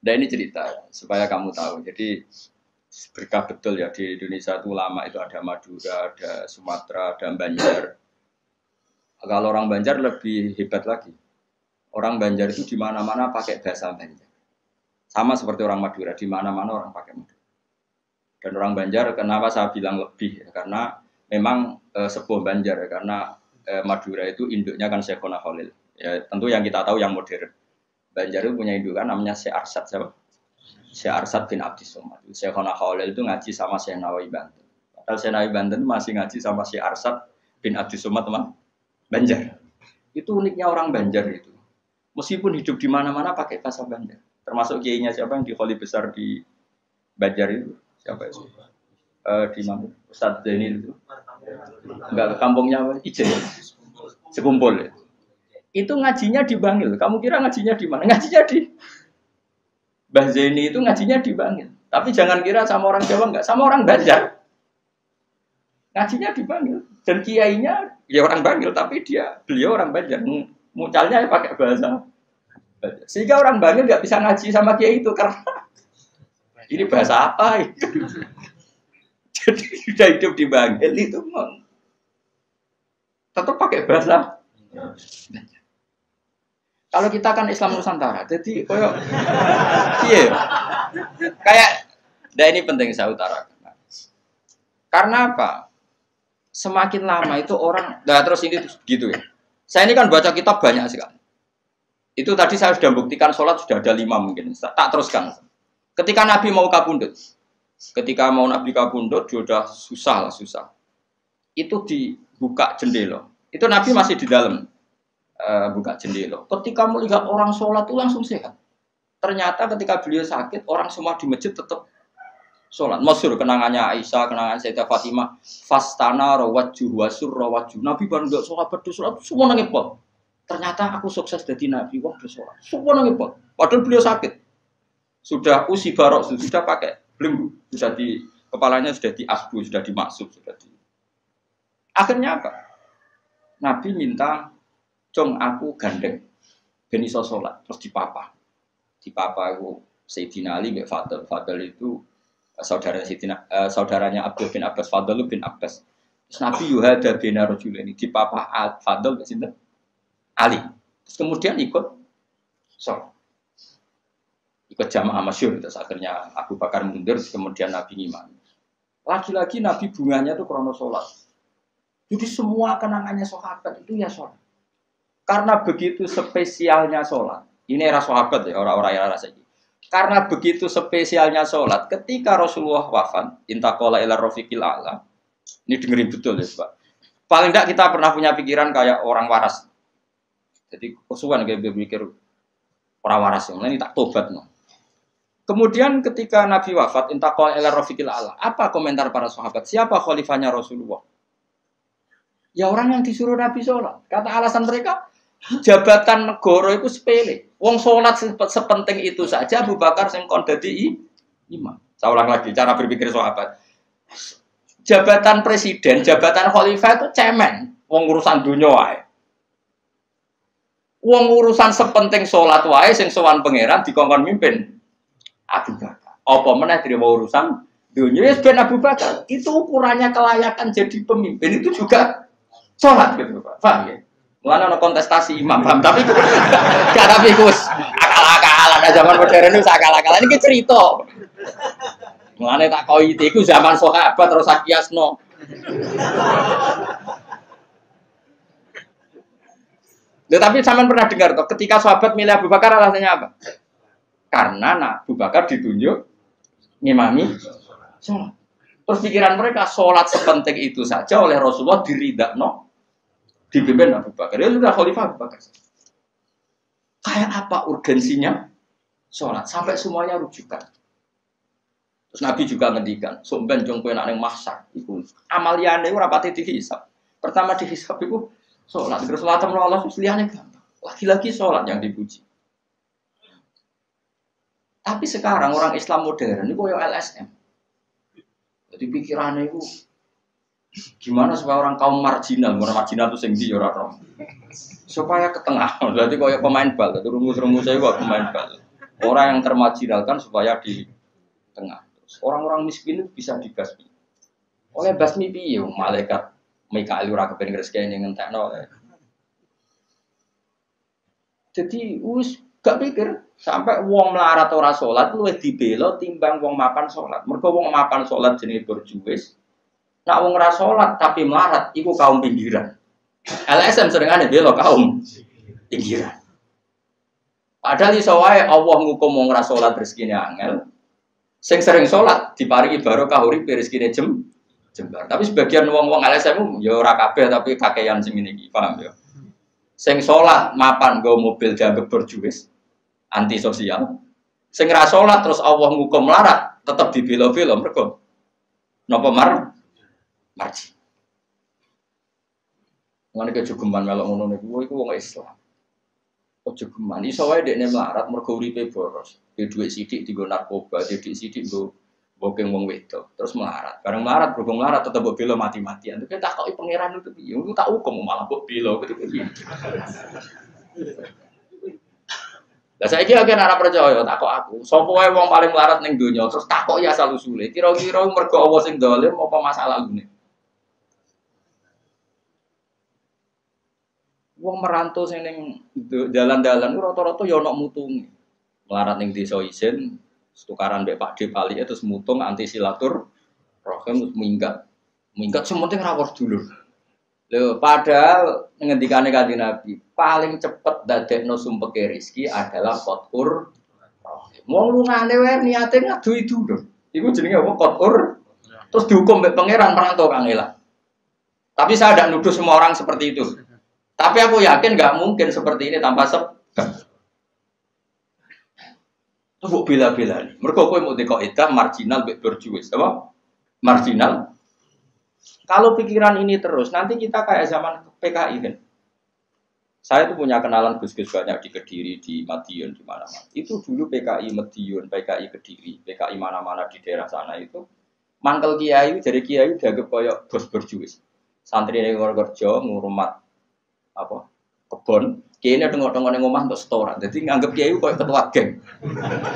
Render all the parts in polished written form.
Nah ini cerita supaya kamu tahu. Jadi berkah betul ya di Indonesia itu lama itu ada Madura, ada Sumatera, ada Banjar. Kalau orang Banjar lebih hebat lagi. Orang Banjar itu di mana-mana pakai bahasa Banjar. Sama seperti orang Madura, di mana-mana orang pakai Madura. Dan orang Banjar kenapa saya bilang lebih? Ya, karena memang sebuah Banjar ya, karena Madura itu induknya kan Syekhona Khalil. Ya, tentu yang kita tahu yang modern. Banjar itu punya indukan namanya Syekh Arsad siapa? Syekh Arsad bin Abdis Somad. Syekhona Khalil itu ngaji sama Syekh Nawawi Banten. Padahal Syekh Nawawi Banten masih ngaji sama Syekh Arsad bin Abdis Somad teman Banjar. Itu uniknya orang Banjar itu. Meskipun hidup di mana-mana pakai bahasa Banjar. Termasuk kiainya siapa yang di Kholi besar di Banjar itu? Siapa itu? Di mana? Ustadz Zainil itu. Enggak, kampungnya apa? Ijen. Sekumpul ya. Itu ngajinya di Bangil. Kamu kira ngajinya di mana? Ngajinya di Mbah Zaini itu ngajinya di Bangil. Tapi jangan kira sama orang Jawa enggak, sama orang Banjar. Ngajinya di Bangil. Dan kiainya ya orang Bangil, tapi beliau orang Banjar. Mucalnya ya pakai bahasa Banjar. Sehingga orang Bangil enggak bisa ngaji sama kiai itu karena ini bahasa apa itu? Jadi sudah hidup di Bangil itu tetap pakai bahasa. Kalau kita kan Islam Nusantara, jadi iya, kayak, nah ini penting saya utarakan. Karena apa? Semakin lama itu orang, nah terus ini gitu ya. Saya ini kan baca kitab banyak sekali. Itu tadi saya sudah buktikan sholat sudah ada 5 mungkin. Tak teruskan. Ketika Nabi mau kabundut, dia udah susah. Itu dibuka jendela. Itu Nabi masih di dalam buka jendela. Ketika melihat orang sholat itu langsung sehat. Ternyata ketika beliau sakit, orang semua di masjid tetap sholat. Masyhur kenangannya Aisyah, kenangan Sayyidah Fatimah. Fastana rawajjuh wasur rawajjuh. Nabi baru nggak sholat berdoa, semua nangis pot. Ternyata aku sukses jadi Nabi waktu sholat. Semua nangis pot. Padahal beliau sakit. Sudah usi barok, sudah pakai belenggu, sudah di kepalanya sudah diasbu, sudah dimaksud, sudah di. Akhirnya apa? Nabi minta, "Cong aku gandeng, ben iso sholat." Terus dipapa itu Sayyidina Ali bin Fadl itu saudaranya Abdul bin Abbas, Fadl bin Abbas. Terus Nabi yuhada bina rajulaini dipapa Fadl sinten? Ali. Terus kemudian ikut sholat. Ikut jamaah masyhur, terus akhirnya Abu Bakar mundur, kemudian Nabi ngimami. Lagi-lagi Nabi bunganya itu krono sholat. Jadi semua kenangannya sahabat itu ya sholat. Karena begitu spesialnya sholat. Ini era sahabat ya, orang-orang era rasanya. Karena begitu spesialnya sholat, ketika Rasulullah wafat, intaqala ila rafiqil a'la. Ini dengerin betul ya, Pak. Paling tidak kita pernah punya pikiran kayak orang waras. Jadi kesukaan kayak berpikir orang waras yang ini tak tobat no. Kemudian ketika Nabi wafat, intaqala ila rafiqil a'la. Apa komentar para sahabat? Siapa khalifahnya Rasulullah? Ya orang yang disuruh Nabi sholat. Kata alasan mereka, jabatan negara itu sepele. Wong sholat sepenting itu saja. Abu Bakar sing kon dadi imam. Saya ulang lagi cara berpikir sahabat. Jabatan presiden, jabatan khalifah itu cemen. Wong urusan dunia wae. Wong urusan sepenting sholat wae sing sowan pangeran dikongkon mimpin Abu Bakar. Apa meneh dirimo urusan dunia wis ben Abu Bakar. Itu ukurannya kelayakan jadi pemimpin itu juga sholat gitu Pak. Paham ya? Mulane ana kontestasi imam, paham? Tapi gak tapi Gus. Akal-akalan zaman modern itu akal-akalan iki cerita. Mulane tak koi iku zaman sahabat terus akiasno. Tapi sampean pernah dengar toh ketika sahabat milih Abu Bakar alasannya apa? Karena Abu Bakar ditunjuk ngimami sholat. Terus pikiran mereka sholat sepenting itu saja oleh Rasulullah diridakno dipimpin Abu Bakar. Ya sudah khalifah Abu Bakar. Kayak apa urgensinya sholat sampai semuanya rujukan. Terus Nabi juga ngendikan, "Somben jong kowe nek ning mahsyar iku amaliyane ora pati dihisab. Pertama dihisab iku sholat, terus sholat sama Allah liyane gampang. Lagi-lagi sholat yang dipuji. Tapi sekarang orang Islam modern itu kayak LSM. Jadi pikirannya itu gimana supaya orang kaum marginal itu sing ndi ora supaya ke tengah. Berarti kayak pemain bal, itu rumus-rumusnya kok pemain bal. Orang yang termarginalkan supaya di tengah. Orang-orang miskin itu bisa dibasmi. Oleh basmi piye malaikat Mikail ora kepen ngreseki ngentekno. Jadi gak pikir sampai wong melarat ora salat luwih dibela timbang wong mapan salat. Mergo wong mapan salat jenenge berjuwis. Nak wong ora salat tapi melarat iku kaum pinggiran. LSM seringane bela kaum pinggiran. Padahal iso wae Allah ngukum wong ora salat rezekine angel. Sing sering salat diparingi barokah urip rezekine jembar. Tapi sebagian wong-wong LSM ya ora kabeh tapi kakean sing ngene iki, paham ya? Sing salat mapan nggo mobil dianggap berjuwis, anti sosial. Sing ra salat terus Allah ngukum melarat, tetep dibela-bela mergo napa marji. Ngene ke jogeman melok ngono niku iku wong Islam. Ojo geman iso wae dekne melarat mergo uripe boros. Di dhuwit sithik dienggo narkoba, di dhuwit sithik nggo bokeng wong wedok, terus melarat. Bareng melarat, berhubung melarat tetep mbok bela mati-matian. Tapi takoki pangeran itu piye? Aku tak hukum malah mbok bela gitu piye. Lah saiki akeh ora percaya takok aku. Sopo wae wong paling melarat ning donya terus takoki asal usule. Kira-kira mergo Allah sing dolim apa masalah ngene? Wong merantau sing ning dalan-dalan rata-rata ya ana mutunge. Melarat ning desa isin tukaran mbek Pak D Pali terus mutung anti silaturahim minggat sementing rawuh dulur. Lho padahal ngendikane Kanjeng Nabi paling cepet dadekno sumpeke rezeki adalah qatur rahim. Wong lungane wae niate ngadui dulur. Iku jenenge apa qatur. Terus dihukum mbek pangeran merantau kangelan. Tapi saya tidak nuduh semua orang seperti itu. Tapi aku yakin nggak mungkin seperti ini tanpa sebab. Tuh bila-bila nih. Mereka kowe mau dikoidah marginal berjuwis, apa? Marginal. Kalau pikiran ini terus, nanti kita kayak zaman PKI kan. Saya tuh punya kenalan gus-gus banyak di Kediri, di Madiun, di mana-mana. Itu dulu PKI Madiun, PKI Kediri, PKI mana-mana di daerah sana itu. Mangkel kiai, jadi kiai dianggap kayak bos berjuwis. Santri yang kerja ngurumat apa? Kebon. Kiai ini tengok-tengok ning omah untuk setoran. Jadi nganggep kiai koyo ketua geng.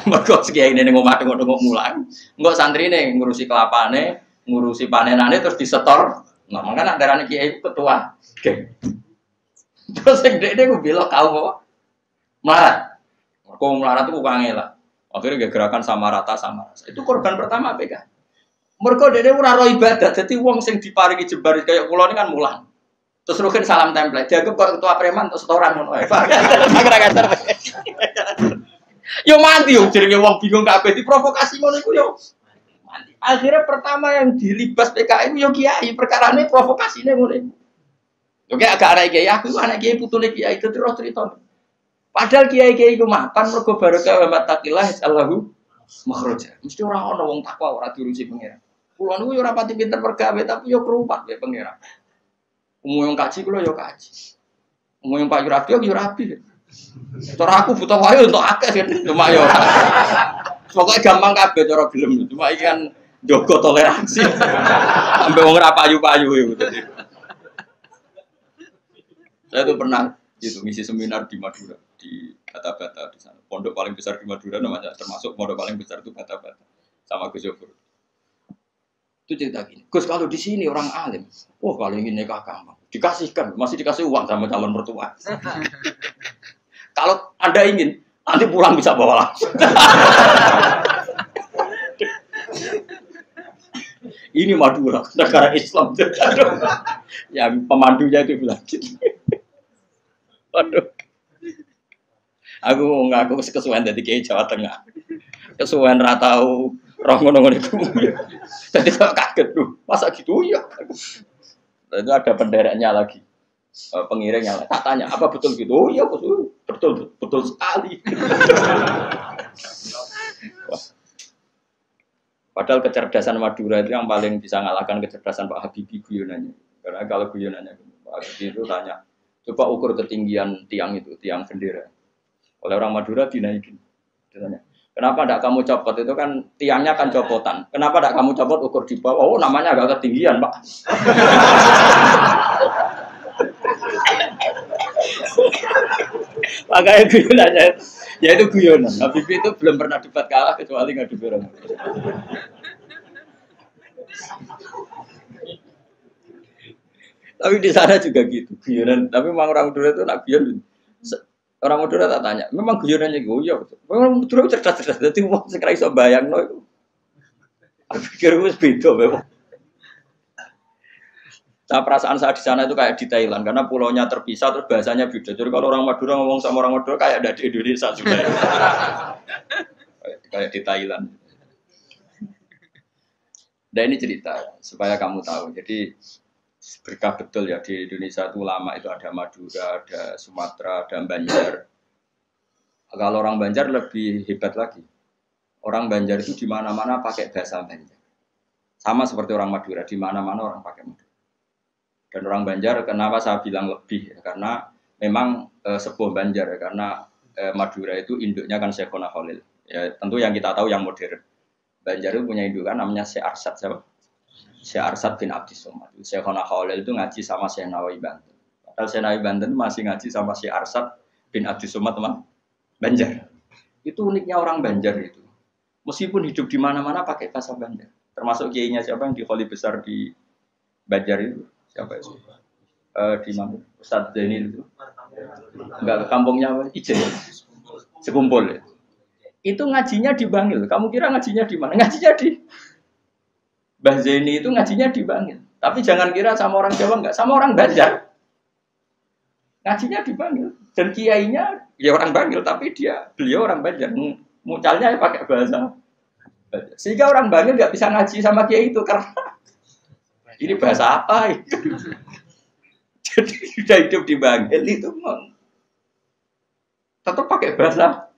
Mergo kiai ini ning omah tengok-tengok mulang. Engko santrine ngurusi kelapane, ngurusi panenane terus disetor. Nah, makanya darane kiai ketua geng. Terus sing dekne ku bela kaum apa? Melarat. Kaum melarat itu kangelan. Akhirnya gerakan sama rata sama rasa. Itu korban pertama PK. Mergo dekne ora ro ibadah. Dadi wong sing diparingi jembar kaya kula ini kan mulang. Terus rukin salam template, dianggap kok ketua preman terus setoran ngono ae. Yo mati yo jenenge wong bingung kabeh diprovokasi ngono iku yo. Mati. Akhirnya pertama yang dilibas PKI yo kiai, perkarane provokasine ngono iku. Oke agak anak kiai aku anak kiai putune kiai itu terus cerita. Padahal kiai-kiai iku mapan mergo barokah wa mattaqillah Allahu makhraja. Mesti ora ana wong takwa ora diurusi pangeran. Kulo niku yo ora pati pinter pergawe tapi yo kerupat wae pangeran. Umum yang kaji kulo yo kaji. Umum yang Pak Yurabi yo Yurabi. Cara aku butuh wae untuk akeh kan cuma yo. Pokoke gampang kabeh cara gelem. Cuma iki kan njogo toleransi. Sampai wong ora payu-payu yo. Saya tuh pernah itu ngisi seminar di Madura di Bata-Bata di sana. Pondok paling besar di Madura namanya termasuk pondok paling besar itu Bata-Bata sama Gus Yofur. Itu cerita gini, Gus kalau di sini orang alim, kalau ingin nikah gampang, dikasihkan, masih dikasih uang sama calon mertua. Kalau Anda ingin, nanti pulang bisa bawa langsung. Ini Madura, negara Islam. Ya pemandunya itu bilang gitu. Waduh. Aku ngaku kesuwen dari Kiai Jawa Tengah. Kesuwen ra tau roh ngono-ngono iku. Jadi saya kaget tuh, masa gitu ya? Itu ada pendereknya lagi, pengiringnya. Tak tanya, apa betul gitu? Oh iya, betul sekali. Padahal kecerdasan Madura itu yang paling bisa ngalahkan kecerdasan Pak Habibie guyonannya. Karena kalau guyonannya Pak Habibie itu tanya, coba ukur ketinggian tiang itu, tiang bendera. Oleh orang Madura dinaikin. Ditanya, kenapa tidak kamu copot? Itu kan tiangnya kan copotan. Kenapa tidak kamu copot ukur di bawah? Oh, namanya agak ketinggian, Pak. Makanya gue nanya, Ya itu guyonan. Habib itu belum pernah debat kalah kecuali ngadu orang. Tapi di sana juga gitu guyonan. Tapi memang orang Madura itu nak guyon. Orang Madura tak tanya, memang guyonannya gitu ya. Memang Madura cerdas-cerdas. Jadi mau sekarang iso bayang no itu. Aku pikir itu beda memang. Nah, perasaan saya di sana itu kayak di Thailand karena pulaunya terpisah terus bahasanya beda. Jadi kalau orang Madura ngomong sama orang Madura kayak ada di Indonesia juga. Kayak di Thailand. Dan ini cerita supaya kamu tahu. Jadi berkah betul ya di Indonesia itu lama itu ada Madura, ada Sumatera, ada Banjar. Kalau orang Banjar lebih hebat lagi. Orang Banjar itu di mana-mana pakai bahasa Banjar. Sama seperti orang Madura, di mana-mana orang pakai Madura. Dan orang Banjar, kenapa saya bilang lebih? Ya, karena memang sebuah Banjar, ya, karena Madura itu induknya kan Syekhona Khalil. Ya, tentu yang kita tahu yang modern. Banjar itu punya induk kan namanya Syekh Arsad, siapa? Syekh Arsad bin Abdis Somad. Syekhona Khalil itu ngaji sama Syekh Nawawi Banten. Padahal Syekh Nawawi Banten masih ngaji sama Syekh Arsad bin Abdis Somad, teman Banjar. Itu uniknya orang Banjar itu. Meskipun hidup di mana-mana pakai bahasa Banjar. Termasuk kiainya siapa yang di Kholi besar di Banjar itu? Siapa itu? Di mana? Ustadz Zainil itu. Enggak, kampungnya apa? Ijen. Sekumpul ya. Itu ngajinya di Bangil. Kamu kira ngajinya di mana? Ngajinya di Mbah Zaini itu ngajinya di Bangil. Tapi jangan kira sama orang Jawa enggak, sama orang Banjar. Ngajinya di Bangil. Dan kiainya ya orang Bangil, tapi beliau orang Banjar. Mucalnya ya pakai bahasa Banjar. Sehingga orang Bangil enggak bisa ngaji sama kiai itu karena ini bahasa apa itu? Jadi sudah hidup di Bangil itu tetap pakai bahasa.